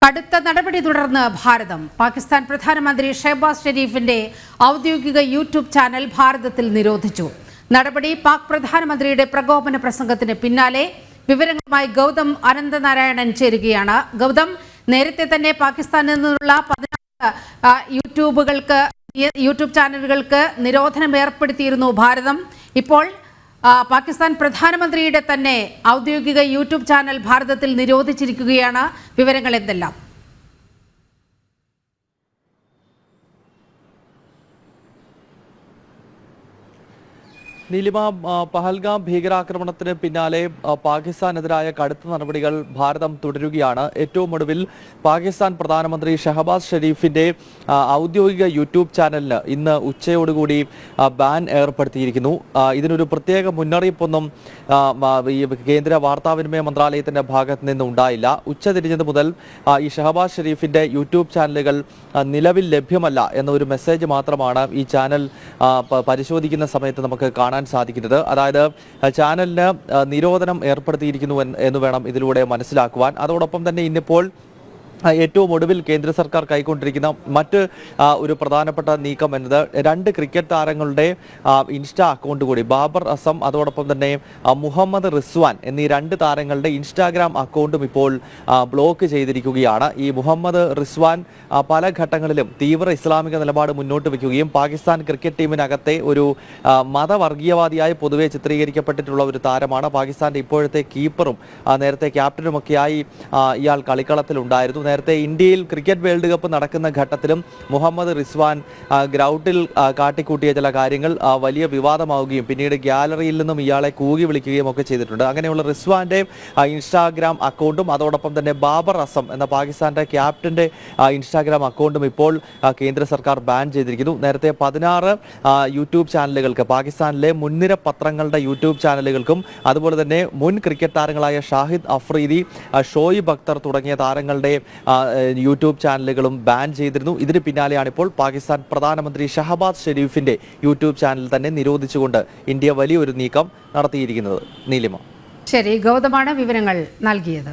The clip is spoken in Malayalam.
കടുത്ത നടപടി തുടർന്ന് ഭാരതം. പാകിസ്ഥാൻ പ്രധാനമന്ത്രി ഷഹബാസ് ഷെരീഫിന്റെ ഔദ്യോഗിക യൂട്യൂബ് ചാനൽ ഭാരതത്തിൽ നിരോധിച്ചു. നടപടി പാക് പ്രധാനമന്ത്രിയുടെ പ്രകോപന പ്രസംഗത്തിന് പിന്നാലെ. വിവരങ്ങളുമായി ഗൗതം അനന്തനാരായണൻ ചേരുകയാണ്. ഗൗതം, നേരത്തെ തന്നെ പാകിസ്ഥാനിൽ നിന്നുള്ള 16 യൂട്യൂബ് ചാനലുകൾക്ക് നിരോധനം ഏർപ്പെടുത്തിയിരുന്നു ഭാരതം. ഇപ്പോൾ പാകിസ്ഥാൻ പ്രധാനമന്ത്രിയുടെ തന്നെ ഔദ്യോഗിക യൂട്യൂബ് ചാനൽ ഭാരതത്തിൽ നിരോധിച്ചിരിക്കുകയാണ്. വിവരങ്ങൾ എന്തെല്ലാം? നീലിമ, പഹൽഗാം ഭീകരാക്രമണത്തിന് പിന്നാലെ പാകിസ്ഥാനെതിരായ കടുത്ത നടപടികൾ ഭാരതം തുടരുകയാണ്. ഏറ്റവും ഒടുവിൽ പാകിസ്ഥാൻ പ്രധാനമന്ത്രി ഷഹബാസ് ഷെരീഫിന്റെ ഔദ്യോഗിക യൂട്യൂബ് ചാനലിന് ഇന്ന് ഉച്ചയോടുകൂടി ബാൻ ഏർപ്പെടുത്തിയിരിക്കുന്നു. ഇതിനൊരു പ്രത്യേക മുന്നറിയിപ്പൊന്നും ഈ കേന്ദ്ര വാർത്താവിനിമയ മന്ത്രാലയത്തിന്റെ ഭാഗത്ത് നിന്ന് ഉണ്ടായില്ല. ഉച്ചതിരിഞ്ഞത് മുതൽ ഈ ഷഹബാസ് ഷെരീഫിന്റെ യൂട്യൂബ് ചാനലുകൾ നിലവിൽ ലഭ്യമല്ല എന്ന ഒരു മെസ്സേജ് മാത്രമാണ് ഈ ചാനൽ പരിശോധിക്കുന്ന സമയത്ത് നമുക്ക് കാണാൻ സാധിക്കുന്നത്. അതായത് ചാനലിന് നിരോധനം ഏർപ്പെടുത്തിയിരിക്കുന്നു എന്ന് വേണം ഇതിലൂടെ മനസ്സിലാക്കുവാൻ. അതോടൊപ്പം തന്നെ ഇന്നിപ്പോൾ ഏറ്റവും ഒടുവിൽ കേന്ദ്ര സർക്കാർ കൈക്കൊണ്ടിരിക്കുന്ന മറ്റ് ഒരു പ്രധാനപ്പെട്ട നീക്കം എന്നത് 2 ക്രിക്കറ്റ് താരങ്ങളുടെ ഇൻസ്റ്റാ അക്കൗണ്ട് കൂടി, ബാബർ അസം അതോടൊപ്പം തന്നെ മുഹമ്മദ് റിസ്വാൻ എന്നീ 2 താരങ്ങളുടെ ഇൻസ്റ്റാഗ്രാം അക്കൗണ്ടും ഇപ്പോൾ ബ്ലോക്ക് ചെയ്തിരിക്കുകയാണ്. ഈ മുഹമ്മദ് റിസ്വാൻ പല ഘട്ടങ്ങളിലും തീവ്ര ഇസ്ലാമിക നിലപാട് മുന്നോട്ട് വയ്ക്കുകയും പാകിസ്ഥാൻ ക്രിക്കറ്റ് ടീമിനകത്തെ ഒരു മതവർഗീയവാദിയായി പൊതുവെ ചിത്രീകരിക്കപ്പെട്ടിട്ടുള്ള ഒരു താരമാണ്. പാകിസ്ഥാന്റെ ഇപ്പോഴത്തെ കീപ്പറും നേരത്തെ ക്യാപ്റ്റനുമൊക്കെയായി ഇയാൾ കളിക്കളത്തിലുണ്ടായിരുന്നു. നേരത്തെ ഇന്ത്യയിൽ ക്രിക്കറ്റ് വേൾഡ് കപ്പ് നടക്കുന്ന ഘട്ടത്തിലും മുഹമ്മദ് റിസ്വാൻ ഗ്രൗണ്ടിൽ കാട്ടിക്കൂട്ടിയ ചില കാര്യങ്ങൾ വലിയ വിവാദമാവുകയും പിന്നീട് ഗ്യാലറിയിൽ നിന്നും ഇയാളെ കൂകി വിളിക്കുകയും ഒക്കെ ചെയ്തിട്ടുണ്ട്. അങ്ങനെയുള്ള റിസ്വാന്റെ ഇൻസ്റ്റാഗ്രാം അക്കൗണ്ടും അതോടൊപ്പം തന്നെ ബാബർ അസം എന്ന പാകിസ്ഥാന്റെ ക്യാപ്റ്റന്റെ ഇൻസ്റ്റാഗ്രാം അക്കൗണ്ടും ഇപ്പോൾ കേന്ദ്ര സർക്കാർ ബാൻ ചെയ്തിരിക്കുന്നു. നേരത്തെ 16 യൂട്യൂബ് ചാനലുകൾക്ക്, പാകിസ്ഥാനിലെ മുൻനിര പത്രങ്ങളുടെ യൂട്യൂബ് ചാനലുകൾക്കും അതുപോലെ തന്നെ മുൻ ക്രിക്കറ്റ് താരങ്ങളായ ഷാഹിദ് അഫ്രീദി, ഷോയിബ് അക്തർ തുടങ്ങിയ താരങ്ങളുടെ യൂട്യൂബ് ചാനലുകളും ബാൻ ചെയ്തിരുന്നു. ഇതിന് പിന്നാലെയാണ് ഇപ്പോൾ പാകിസ്ഥാൻ പ്രധാനമന്ത്രി ഷഹബാസ് ഷെരീഫിന്റെ യൂട്യൂബ് ചാനൽ തന്നെ നിരോധിച്ചുകൊണ്ട് ഇന്ത്യ വലിയൊരു നീക്കം നടത്തിയിരിക്കുന്നത്. നീലിമ, ശരി, ഗൗതമാണ് വിവരങ്ങൾ നൽകിയത്.